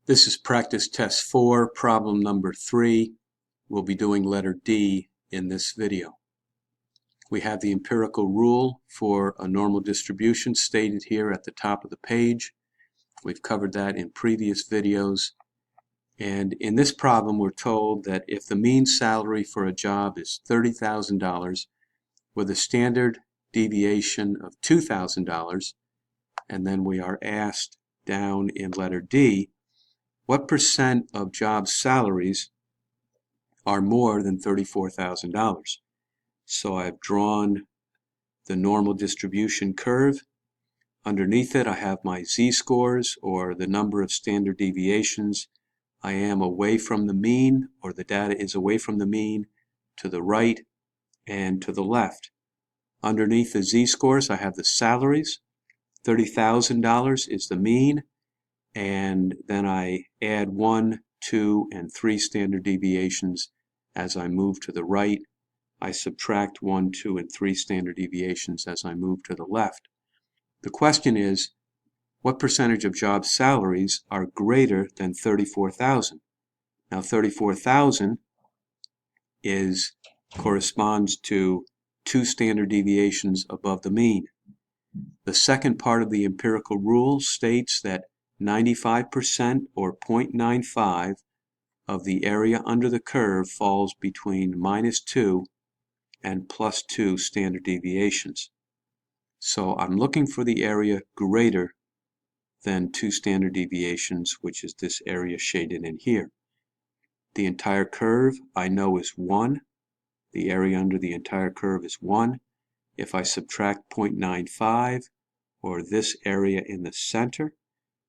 This is practice test 4, problem number 3. We'll be doing letter D in this video. We have the empirical rule for a normal distribution stated here at the top of the page. We've covered that in previous videos. And in this problem, we're told that if the mean salary for a job is $30,000 with a standard deviation of $2,000, and then we are asked down in letter D, what percent of job salaries are more than $34,000? So I've drawn the normal distribution curve. Underneath it, I have my z-scores, or the number of standard deviations I am away from the mean, or the data is away from the mean, to the right and to the left. Underneath the z-scores, I have the salaries. $30,000 is the mean, and then I add 1, 2, and 3 standard deviations as I move to the right. I subtract 1, 2, and 3 standard deviations as I move to the left. The question is, what percentage of job salaries are greater than 34,000? Now 34,000 corresponds to 2 standard deviations above the mean. The second part of the empirical rule states that 95% or 0.95 of the area under the curve falls between -2 and +2 standard deviations. So I'm looking for the area greater than 2 standard deviations, which is this area shaded in here. The entire curve I know is 1. The area under the entire curve is 1. If I subtract 0.95, or this area in the center,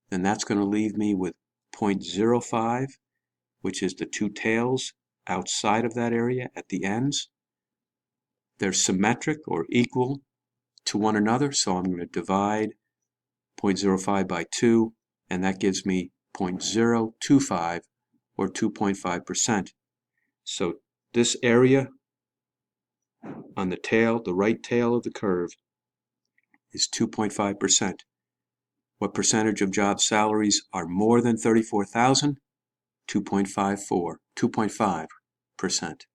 then that's going to leave me with 0.05, which is the 2 tails outside of that area at the ends. They're symmetric or equal to one another, so I'm going to divide 0.05 by 2, and that gives me 0.025 or 2.5%. So this area on the tail, the right tail of the curve, is 2.5%. What percentage of job salaries are more than 34,000? 2.5%.